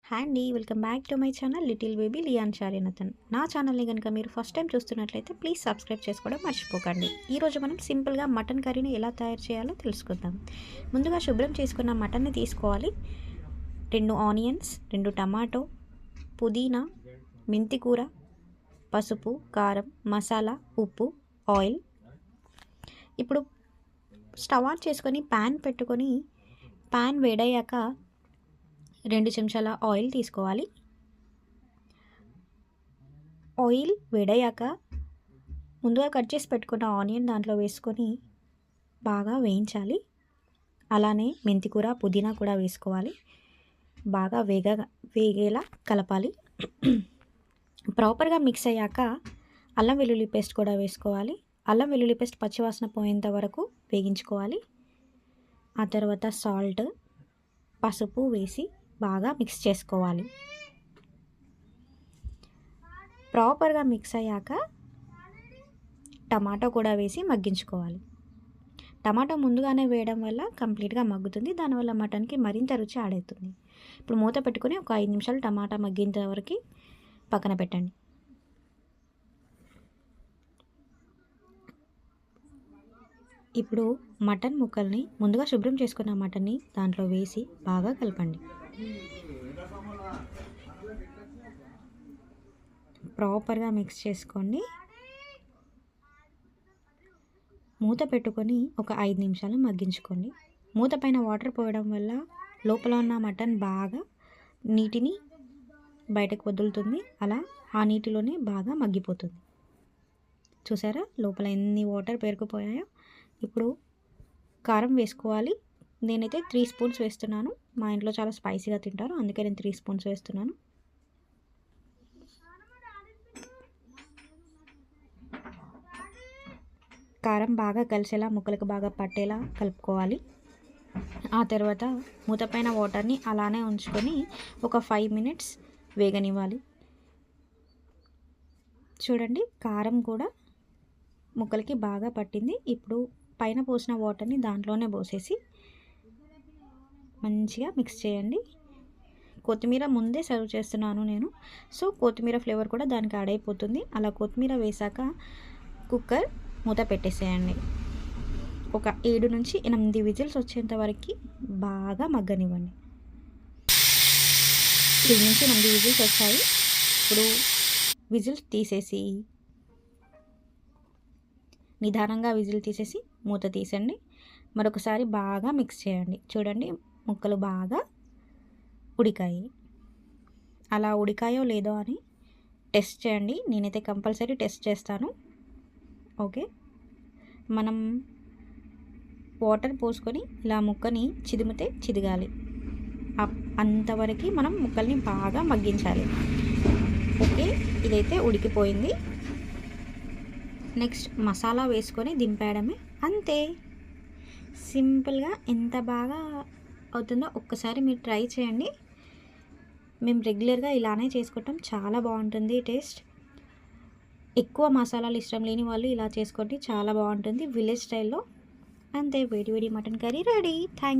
Hi అండి, welcome back to my channel little baby లియాన్ చార్యనతన్. నా ఛానల్ని కనుక మీరు ఫస్ట్ టైం చూస్తున్నట్లయితే ప్లీజ్ సబ్స్క్రైబ్ చేసుకోవడం మర్చిపోకండి. ఈరోజు మనం సింపుల్గా మటన్ కర్రీని ఎలా తయారు చేయాలో తెలుసుకుందాం. ముందుగా శుభ్రం చేసుకున్న మటన్ని తీసుకోవాలి. 2 ఆనియన్స్, 2 టమాటో, పుదీనా, మెంతికూర, పసుపు, కారం, మసాలా, ఉప్పు, ఆయిల్. ఇప్పుడు స్టవ్ ఆన్ చేసుకొని ప్యాన్ పెట్టుకొని ప్యాన్ వేడయ్యాక 2 చెంచాల ఆయిల్ తీసుకోవాలి. ఆయిల్ వేడయ్యాక ముందుగా కట్ చేసి పెట్టుకున్న ఆనియన్ దాంట్లో వేసుకొని బాగా వేయించాలి. అలానే మెంతికూర, పుదీనా కూడా వేసుకోవాలి. బాగా వేగేలా కలపాలి. ప్రాపర్గా మిక్స్ అయ్యాక అల్లం వెల్లుల్లి పేస్ట్ కూడా వేసుకోవాలి. అల్లం వెల్లుల్లి పేస్ట్ పచ్చివాసన పోయేంత వరకు వేగించుకోవాలి. ఆ తర్వాత సాల్ట్, పసుపు వేసి బాగా మిక్స్ చేసుకోవాలి. ప్రాపర్గా మిక్స్ అయ్యాక టమాటో కూడా వేసి మగ్గించుకోవాలి. టమాటో ముందుగానే వేయడం వల్ల కంప్లీట్గా మగ్గుతుంది. దానివల్ల మటన్కి మరింత రుచి యాడ్ అవుతుంది. ఇప్పుడు మూత పెట్టుకొని ఒక 5 నిమిషాలు టమాటా మగ్గేంత వరకు పక్కన పెట్టండి. ఇప్పుడు మటన్ ముక్కల్ని ముందుగా శుభ్రం చేసుకున్న మటన్ని దాంట్లో వేసి బాగా కలపండి. ప్రాపర్గా మిక్స్ చేసుకోండి. మూత పెట్టుకొని ఒక 5 నిమిషాలు మగ్గించుకోండి. మూత పైన వాటర్ పోయడం వల్ల లోపల ఉన్న మటన్ బాగా నీటిని బయటకు వదులుతుంది. అలా ఆ నీటిలోనే బాగా మగ్గిపోతుంది. చూసారా లోపల ఎన్ని వాటర్ పేరుకుపోయాయో. ఇప్పుడు కారం వేసుకోవాలి. నేనైతే 3 స్పూన్స్ వేస్తున్నాను. మా ఇంట్లో చాలా స్పైసీగా తింటారు, అందుకే నేను 3 స్పూన్స్ వేస్తున్నాను. కారం బాగా కలిసేలా, ముక్కలకు బాగా పట్టేలా కలుపుకోవాలి. ఆ తర్వాత మూత పైన వాటర్ని అలానే ఉంచుకొని ఒక 5 మినిట్స్ వేగనివ్వాలి. చూడండి కారం కూడా ముక్కలకి బాగా పట్టింది. ఇప్పుడు పైన పోసిన వాటర్ని దాంట్లోనే పోసేసి మంచిగా మిక్స్ చేయండి. కొత్తిమీర ముందే సర్వ్ చేస్తున్నాను నేను, సో కొత్తిమీర ఫ్లేవర్ కూడా దానికి యాడ్ అయిపోతుంది. అలా కొత్తిమీర వేసాక కుక్కర్ మూత పెట్టేసేయండి. ఒక 7 నుంచి 8 విజిల్స్ వచ్చేంత వరకు బాగా మగ్గనివ్వండి. 7 నుంచి 8 విజిల్స్ వచ్చాయి. ఇప్పుడు విజిల్స్ తీసేసి నిదానంగా విజిల్ తీసేసి మూత తీసండి. మరొకసారి బాగా మిక్స్ చేయండి. చూడండి ముక్కలు బాగా ఉడికాయి. అలా ఉడికాయో లేదో అని టెస్ట్ చేయండి. నేనైతే కంపల్సరీ టెస్ట్ చేస్తాను. ఓకే, మనం వాటర్ పోసుకొని ఇలా ముక్కని చిదిమితే చిదిగాలి. అంతవరకు మనం ముక్కల్ని బాగా మగ్గించాలి. ఓకే, ఇదైతే ఉడికిపోయింది. నెక్స్ట్ మసాలా వేసుకొని దింపేయడమే, అంతే. సింపుల్గా ఎంత బాగా అవుతుందో ఒక్కసారి మీరు ట్రై చేయండి. మేము రెగ్యులర్గా ఇలానే చేసుకుంటాం, చాలా బాగుంటుంది టేస్ట్. ఎక్కువ మసాలాలు ఇష్టం లేని వాళ్ళు ఇలా చేసుకోండి, చాలా బాగుంటుంది విలేజ్ స్టైల్లో. అంతే, వేడి వేడి mutton curry ready. Thank you.